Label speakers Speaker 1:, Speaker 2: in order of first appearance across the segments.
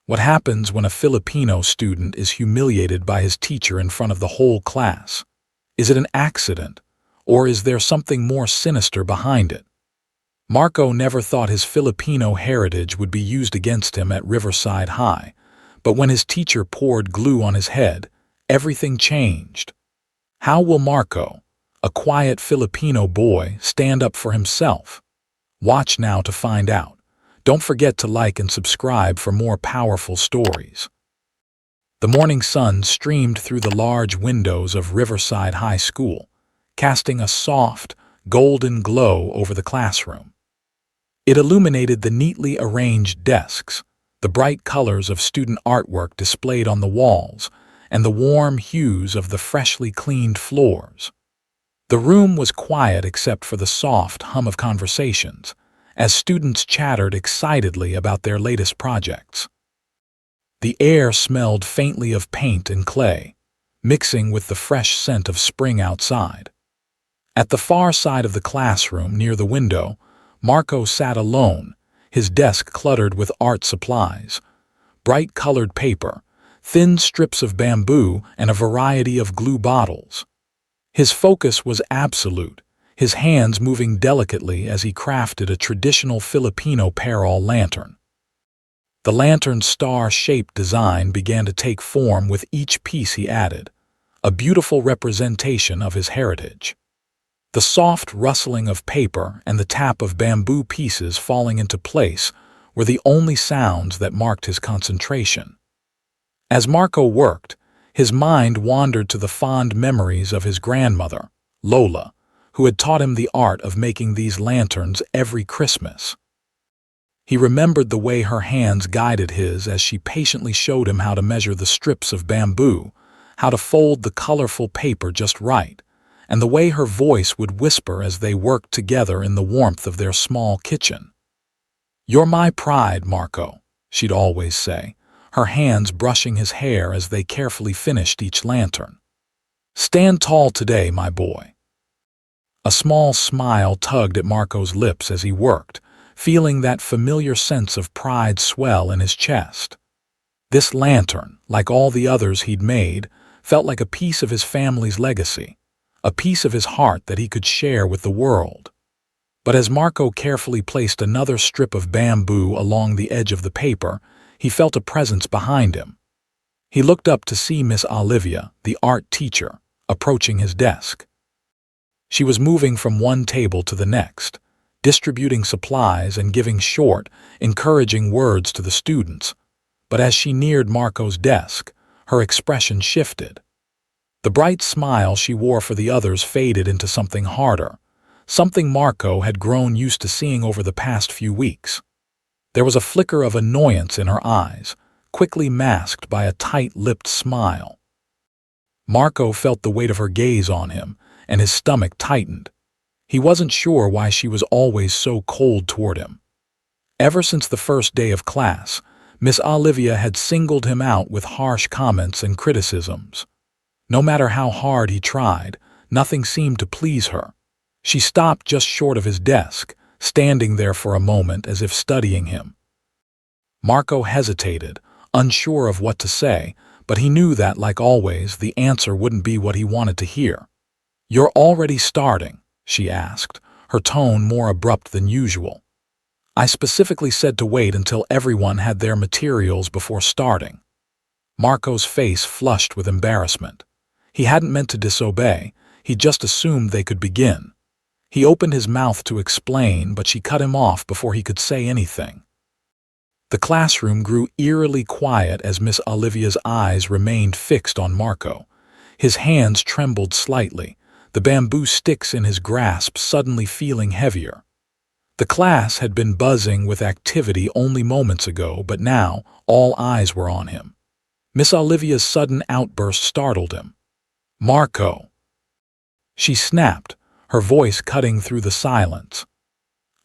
Speaker 1: What happens when a Filipino student is humiliated by his teacher in front of the whole class? Is it an accident, or is there something more sinister behind it? Marco never thought his Filipino heritage would be used against him at Riverside High, but when his teacher poured glue on his head, everything changed. How will Marco, a quiet Filipino boy, stand up for himself? Watch now to find out. Don't forget to like and subscribe for more powerful stories. The morning sun streamed through the large windows of Riverside High School, casting a soft, golden glow over the classroom. It illuminated the neatly arranged desks, the bright colors of student artwork displayed on the walls, and the warm hues of the freshly cleaned floors. The room was quiet except for the soft hum of conversations, as students chattered excitedly about their latest projects. The air smelled faintly of paint and clay, mixing with the fresh scent of spring outside. At the far side of the classroom, near the window, Marco sat alone, his desk cluttered with art supplies, bright-colored paper, thin strips of bamboo, and a variety of glue bottles. His focus was absolute, his hands moving delicately as he crafted a traditional Filipino parol lantern. The lantern's star-shaped design began to take form with each piece he added, a beautiful representation of his heritage. The soft rustling of paper and the tap of bamboo pieces falling into place were the only sounds that marked his concentration. As Marco worked, his mind wandered to the fond memories of his grandmother, Lola, who had taught him the art of making these lanterns every Christmas. He remembered the way her hands guided his as she patiently showed him how to measure the strips of bamboo, how to fold the colorful paper just right, and the way her voice would whisper as they worked together in the warmth of their small kitchen. "You're my pride, Marco," she'd always say, her hands brushing his hair as they carefully finished each lantern. "Stand tall today, my boy." A small smile tugged at Marco's lips as he worked, feeling that familiar sense of pride swell in his chest. This lantern, like all the others he'd made, felt like a piece of his family's legacy, a piece of his heart that he could share with the world. But as Marco carefully placed another strip of bamboo along the edge of the paper, he felt a presence behind him. He looked up to see Miss Olivia, the art teacher, approaching his desk. She was moving from one table to the next, distributing supplies and giving short, encouraging words to the students. But as she neared Marco's desk, her expression shifted. The bright smile she wore for the others faded into something harder, something Marco had grown used to seeing over the past few weeks. There was a flicker of annoyance in her eyes, quickly masked by a tight-lipped smile. Marco felt the weight of her gaze on him, and his stomach tightened. He wasn't sure why she was always so cold toward him. Ever since the first day of class, Miss Olivia had singled him out with harsh comments and criticisms. No matter how hard he tried, nothing seemed to please her. She stopped just short of his desk, standing there for a moment as if studying him. Marco hesitated, unsure of what to say, but he knew that, like always, the answer wouldn't be what he wanted to hear. "You're already starting?" she asked, her tone more abrupt than usual. "I specifically said to wait until everyone had their materials before starting." Marco's face flushed with embarrassment. He hadn't meant to disobey, he just assumed they could begin. He opened his mouth to explain, but she cut him off before he could say anything. The classroom grew eerily quiet as Miss Olivia's eyes remained fixed on Marco. His hands trembled slightly, the bamboo sticks in his grasp suddenly feeling heavier. The class had been buzzing with activity only moments ago, but now all eyes were on him. Miss Olivia's sudden outburst startled him. "Marco!" she snapped, her voice cutting through the silence.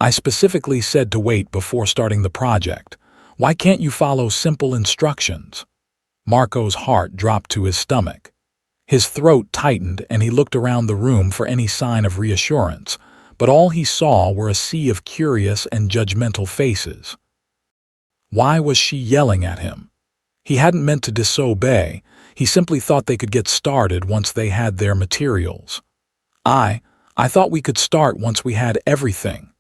Speaker 1: "I specifically said to wait before starting the project. Why can't you follow simple instructions?" Marco's heart dropped to his stomach. His throat tightened and he looked around the room for any sign of reassurance, but all he saw were a sea of curious and judgmental faces. Why was she yelling at him? He hadn't meant to disobey, he simply thought they could get started once they had their materials. I thought we could start once we had everything,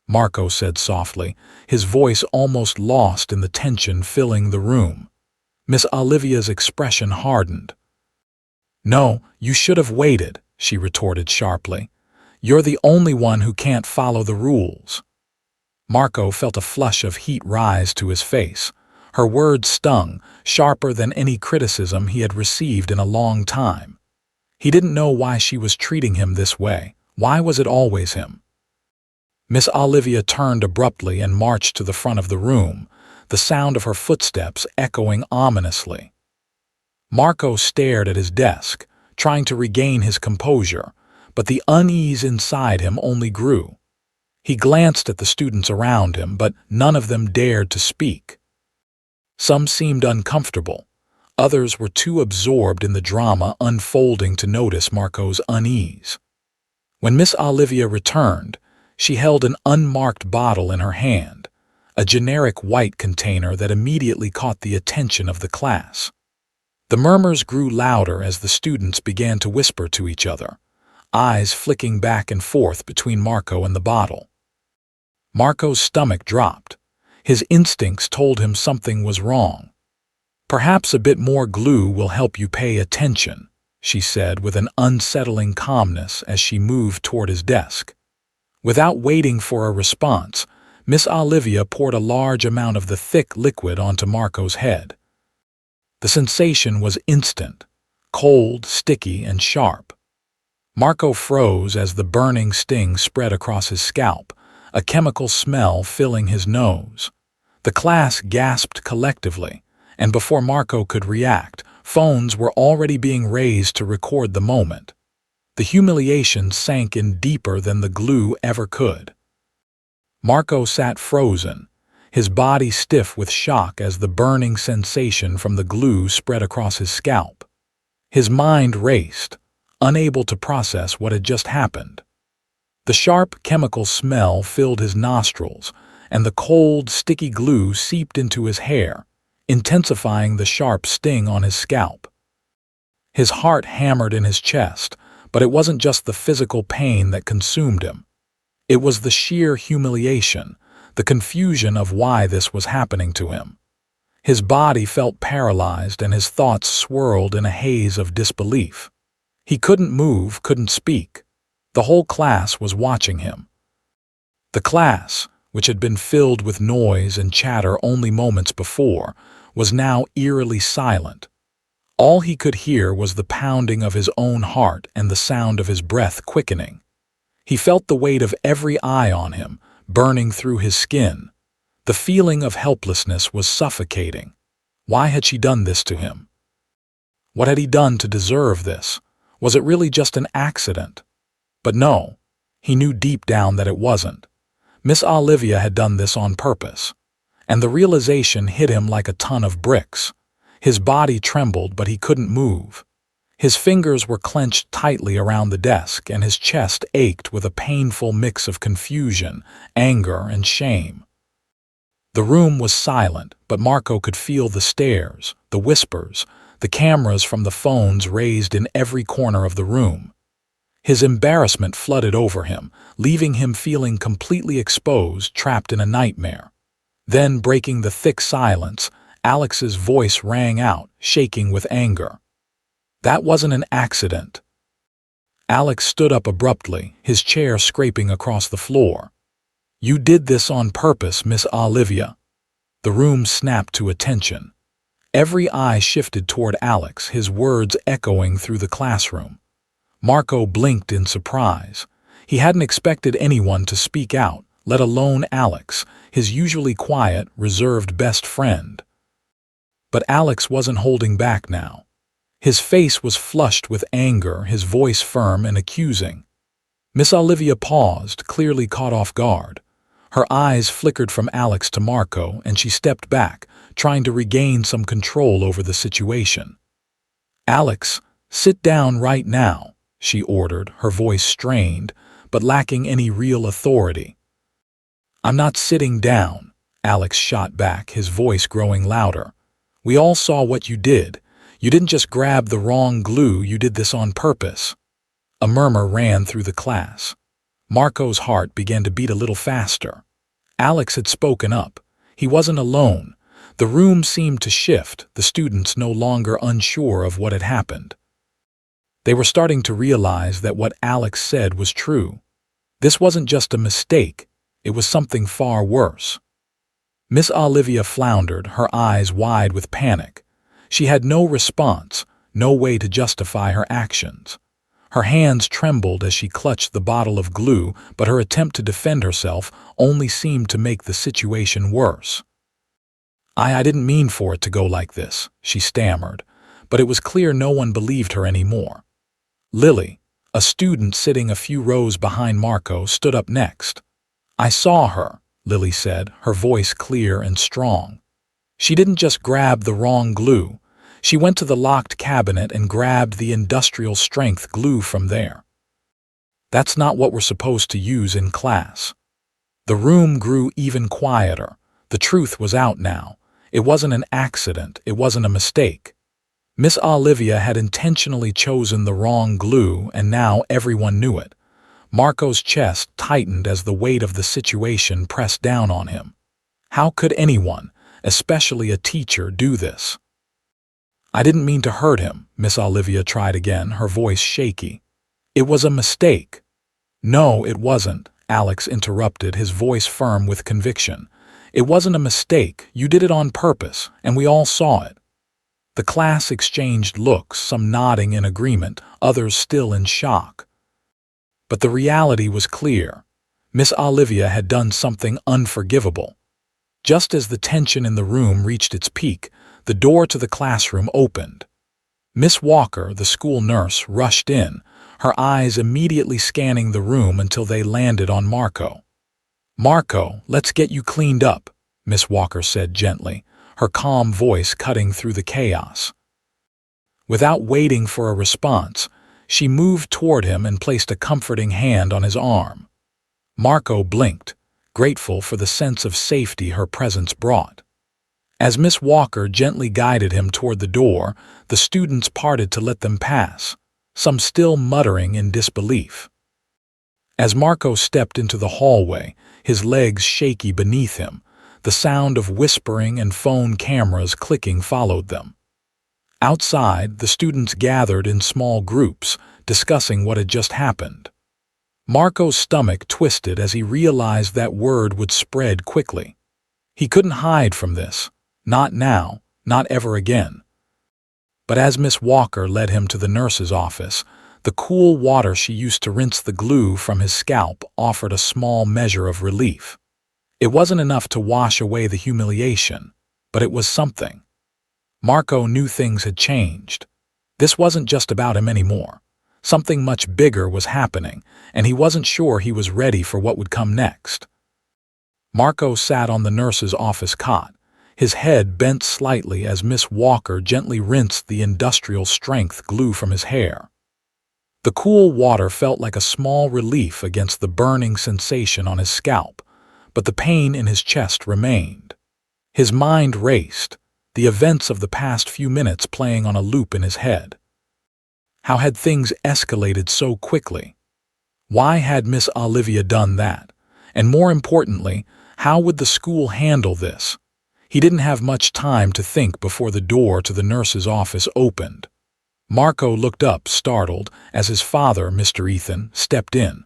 Speaker 1: Marco said softly, his voice almost lost in the tension filling the room. Miss Olivia's expression hardened. No, you should have waited, she retorted sharply. You're the only one who can't follow the rules. Marco felt a flush of heat rise to his face. Her words stung, sharper than any criticism he had received in a long time. He didn't know why she was treating him this way. Why was it always him? Miss Olivia turned abruptly and marched to the front of the room, the sound of her footsteps echoing ominously. Marco stared at his desk, trying to regain his composure, but the unease inside him only grew. He glanced at the students around him, but none of them dared to speak. Some seemed uncomfortable. Others were too absorbed in the drama unfolding to notice Marco's unease. When Miss Olivia returned, she held an unmarked bottle in her hand, a generic white container that immediately caught the attention of the class. The murmurs grew louder as the students began to whisper to each other, eyes flicking back and forth between Marco and the bottle. Marco's stomach dropped. His instincts told him something was wrong. Perhaps a bit more glue will help you pay attention, she said with an unsettling calmness as she moved toward his desk. Without waiting for a response, Miss Olivia poured a large amount of the thick liquid onto Marco's head. The sensation was instant, cold, sticky, and sharp. Marco froze as the burning sting spread across his scalp, a chemical smell filling his nose. The class gasped collectively, and before Marco could react, phones were already being raised to record the moment. The humiliation sank in deeper than the glue ever could. Marco sat frozen, his body stiff with shock as the burning sensation from the glue spread across his scalp. His mind raced, unable to process what had just happened. The sharp chemical smell filled his nostrils, and the cold, sticky glue seeped into his hair, intensifying the sharp sting on his scalp. His heart hammered in his chest, but it wasn't just the physical pain that consumed him. It was the sheer humiliation, the confusion of why this was happening to him. His body felt paralyzed and his thoughts swirled in a haze of disbelief. He couldn't move, couldn't speak. The whole class was watching him. The class, which had been filled with noise and chatter only moments before, was now eerily silent. All he could hear was the pounding of his own heart and the sound of his breath quickening. He felt the weight of every eye on him, burning through his skin. The feeling of helplessness was suffocating. Why had she done this to him? What had he done to deserve this? Was it really just an accident? But no, he knew deep down that it wasn't. Miss Olivia had done this on purpose, and the realization hit him like a ton of bricks. His body trembled, but he couldn't move. His fingers were clenched tightly around the desk, and his chest ached with a painful mix of confusion, anger, and shame. The room was silent, but Marco could feel the stares, the whispers, the cameras from the phones raised in every corner of the room. His embarrassment flooded over him, leaving him feeling completely exposed, trapped in a nightmare. Then, breaking the thick silence, Alex's voice rang out, shaking with anger. That wasn't an accident. Alex stood up abruptly, his chair scraping across the floor. You did this on purpose, Miss Olivia. The room snapped to attention. Every eye shifted toward Alex, his words echoing through the classroom. Marco blinked in surprise. He hadn't expected anyone to speak out, let alone Alex, his usually quiet, reserved best friend. But Alex wasn't holding back now. His face was flushed with anger, his voice firm and accusing. Miss Olivia paused, clearly caught off guard. Her eyes flickered from Alex to Marco, and she stepped back, trying to regain some control over the situation. Alex, sit down right now, she ordered, her voice strained, but lacking any real authority. I'm not sitting down, Alex shot back, his voice growing louder. We all saw what you did. You didn't just grab the wrong glue, you did this on purpose." A murmur ran through the class. Marco's heart began to beat a little faster. Alex had spoken up. He wasn't alone. The room seemed to shift, the students no longer unsure of what had happened. They were starting to realize that what Alex said was true. This wasn't just a mistake, it was something far worse. Miss Olivia floundered, her eyes wide with panic. She had no response, no way to justify her actions. Her hands trembled as she clutched the bottle of glue, but her attempt to defend herself only seemed to make the situation worse. I didn't mean for it to go like this," she stammered, but it was clear no one believed her anymore. Lily, a student sitting a few rows behind Marco, stood up next. "I saw her," Lily said, her voice clear and strong. "She didn't just grab the wrong glue. She went to the locked cabinet and grabbed the industrial-strength glue from there. That's not what we're supposed to use in class." The room grew even quieter. The truth was out now. It wasn't an accident. It wasn't a mistake. Miss Olivia had intentionally chosen the wrong glue, and now everyone knew it. Marco's chest tightened as the weight of the situation pressed down on him. How could anyone, especially a teacher, do this? "I didn't mean to hurt him," Miss Olivia tried again, her voice shaky. "It was a mistake." "No, it wasn't," Alex interrupted, his voice firm with conviction. "It wasn't a mistake. You did it on purpose, and we all saw it." The class exchanged looks, some nodding in agreement, others still in shock. But the reality was clear. Miss Olivia had done something unforgivable. Just as the tension in the room reached its peak, the door to the classroom opened. Miss Walker, the school nurse, rushed in, her eyes immediately scanning the room until they landed on Marco. "Marco, let's get you cleaned up," Miss Walker said gently, her calm voice cutting through the chaos. Without waiting for a response, she moved toward him and placed a comforting hand on his arm. Marco blinked, grateful for the sense of safety her presence brought. As Miss Walker gently guided him toward the door, the students parted to let them pass, some still muttering in disbelief. As Marco stepped into the hallway, his legs shaky beneath him, the sound of whispering and phone cameras clicking followed them. Outside, the students gathered in small groups, discussing what had just happened. Marco's stomach twisted as he realized that word would spread quickly. He couldn't hide from this. Not now, not ever again. But as Miss Walker led him to the nurse's office, the cool water she used to rinse the glue from his scalp offered a small measure of relief. It wasn't enough to wash away the humiliation, but it was something. Marco knew things had changed. This wasn't just about him anymore. Something much bigger was happening, and he wasn't sure he was ready for what would come next. Marco sat on the nurse's office cot, his head bent slightly as Miss Walker gently rinsed the industrial-strength glue from his hair. The cool water felt like a small relief against the burning sensation on his scalp, but the pain in his chest remained. His mind raced, the events of the past few minutes playing on a loop in his head. How had things escalated so quickly? Why had Miss Olivia done that? And more importantly, how would the school handle this? He didn't have much time to think before the door to the nurse's office opened. Marco looked up, startled, as his father, Mr. Ethan, stepped in.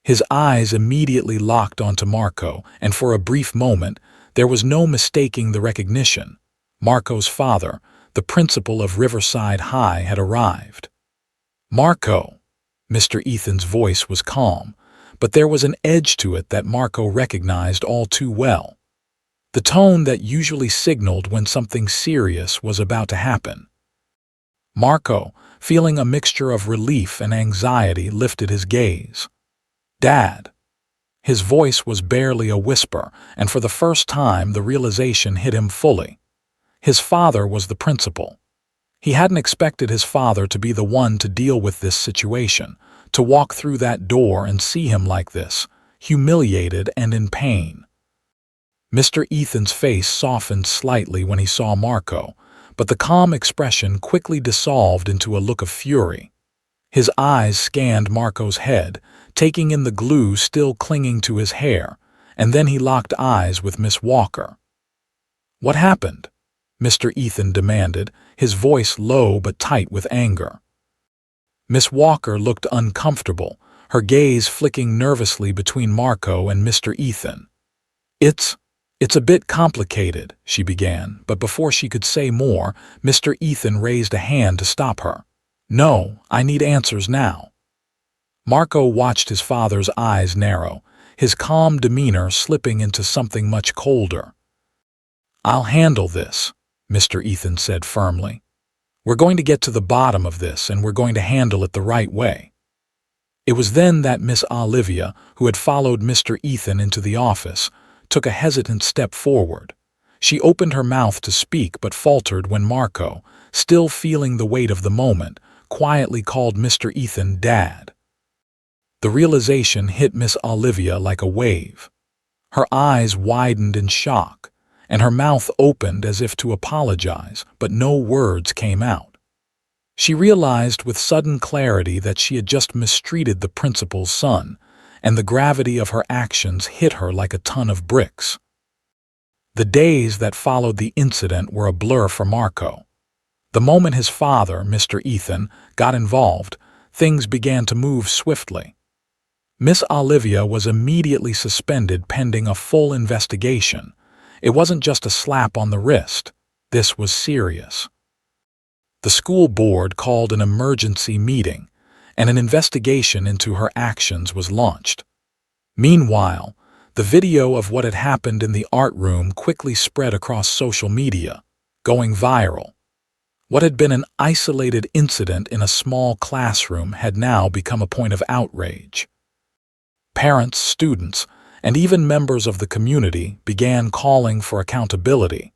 Speaker 1: His eyes immediately locked onto Marco, and for a brief moment, there was no mistaking the recognition. Marco's father, the principal of Riverside High, had arrived. "Marco." Mr. Ethan's voice was calm, but there was an edge to it that Marco recognized all too well. The tone that usually signaled when something serious was about to happen. Marco, feeling a mixture of relief and anxiety, lifted his gaze. "Dad." His voice was barely a whisper, and for the first time the realization hit him fully. His father was the principal. He hadn't expected his father to be the one to deal with this situation, to walk through that door and see him like this, humiliated and in pain. Mr. Ethan's face softened slightly when he saw Marco, but the calm expression quickly dissolved into a look of fury. His eyes scanned Marco's head, taking in the glue still clinging to his hair, and then he locked eyes with Miss Walker. "What happened?" Mr. Ethan demanded, his voice low but tight with anger. Miss Walker looked uncomfortable, her gaze flicking nervously between Marco and Mr. Ethan. It's a bit complicated," she began, but before she could say more, Mr. Ethan raised a hand to stop her. "No, I need answers now." Marco watched his father's eyes narrow, his calm demeanor slipping into something much colder. "I'll handle this," Mr. Ethan said firmly. "We're going to get to the bottom of this, and we're going to handle it the right way." It was then that Miss Olivia, who had followed Mr. Ethan into the office, took a hesitant step forward. She opened her mouth to speak but faltered when Marco, still feeling the weight of the moment, quietly called Mr. Ethan Dad. The realization hit Miss Olivia like a wave. Her eyes widened in shock, and her mouth opened as if to apologize, but no words came out. She realized with sudden clarity that she had just mistreated the principal's son, and the gravity of her actions hit her like a ton of bricks. The days that followed the incident were a blur for Marco. The moment his father, Mr. Ethan, got involved, things began to move swiftly. Miss Olivia was immediately suspended pending a full investigation. It wasn't just a slap on the wrist. This was serious. The school board called an emergency meeting, and an investigation into her actions was launched. Meanwhile, the video of what had happened in the art room quickly spread across social media, going viral. What had been an isolated incident in a small classroom had now become a point of outrage. Parents, students, and even members of the community began calling for accountability,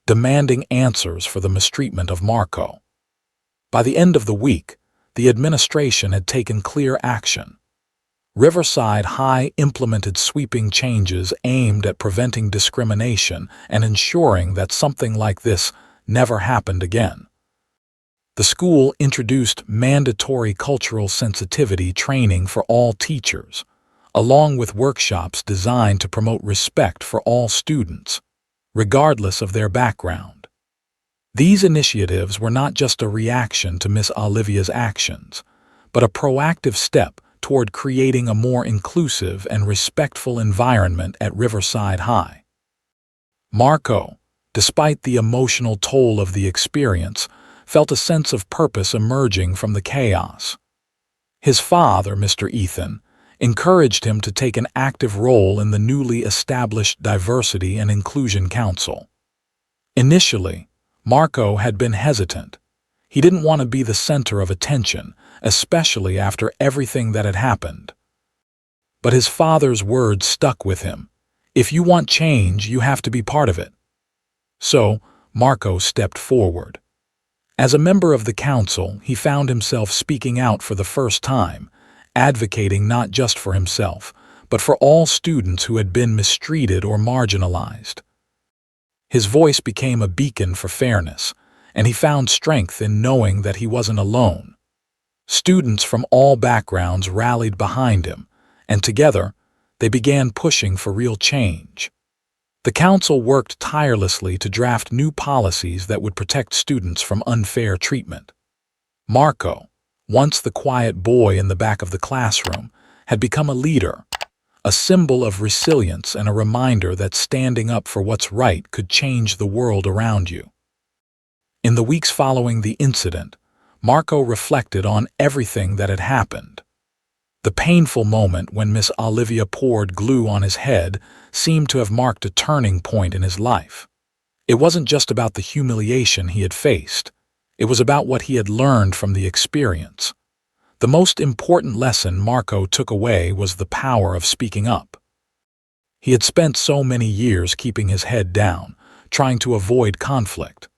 Speaker 1: demanding answers for the mistreatment of Marco. By the end of the week, the administration had taken clear action. Riverside High implemented sweeping changes aimed at preventing discrimination and ensuring that something like this never happened again. The school introduced mandatory cultural sensitivity training for all teachers, along with workshops designed to promote respect for all students, regardless of their background. These initiatives were not just a reaction to Miss Olivia's actions, but a proactive step toward creating a more inclusive and respectful environment at Riverside High. Marco, despite the emotional toll of the experience, felt a sense of purpose emerging from the chaos. His father, Mr. Ethan, encouraged him to take an active role in the newly established Diversity and Inclusion Council. Initially, Marco had been hesitant. He didn't want to be the center of attention, especially after everything that had happened. But his father's words stuck with him. "If you want change, you have to be part of it." So, Marco stepped forward. As a member of the council, he found himself speaking out for the first time, advocating not just for himself, but for all students who had been mistreated or marginalized. His voice became a beacon for fairness, and he found strength in knowing that he wasn't alone. Students from all backgrounds rallied behind him, and together, they began pushing for real change. The council worked tirelessly to draft new policies that would protect students from unfair treatment. Marco, once the quiet boy in the back of the classroom, had become a leader, a symbol of resilience and a reminder that standing up for what's right could change the world around you. In the weeks following the incident, Marco reflected on everything that had happened. The painful moment when Miss Olivia poured glue on his head seemed to have marked a turning point in his life. It wasn't just about the humiliation he had faced. It was about what he had learned from the experience. The most important lesson Marco took away was the power of speaking up. He had spent so many years keeping his head down, trying to avoid conflict.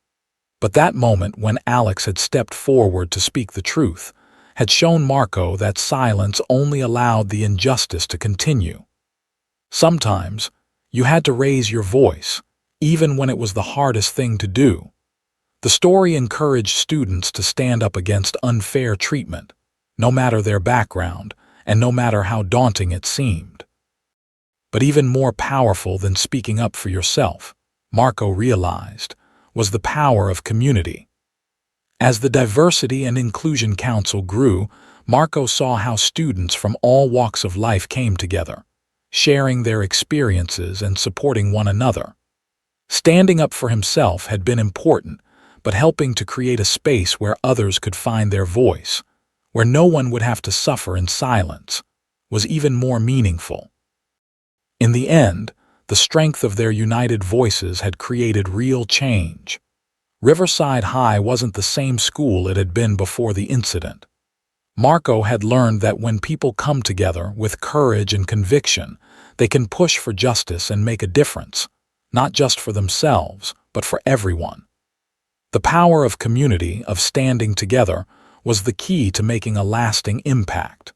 Speaker 1: But that moment when Alex had stepped forward to speak the truth had shown Marco that silence only allowed the injustice to continue. Sometimes, You had to raise your voice, even when it was the hardest thing to do. The story encouraged students to stand up against unfair treatment, no matter their background, and no matter how daunting it seemed. But even more powerful than speaking up for yourself, Marco realized, was the power of community. As the Diversity and Inclusion Council grew, Marco saw how students from all walks of life came together, sharing their experiences and supporting one another. Standing up for himself had been important, but helping to create a space where others could find their voice, where no one would have to suffer in silence, was even more meaningful. In the end, the strength of their united voices had created real change. Riverside High wasn't the same school it had been before the incident. Marco had learned that when people come together with courage and conviction, they can push for justice and make a difference, not just for themselves, but for everyone. The power of community, of standing together, was the key to making a lasting impact.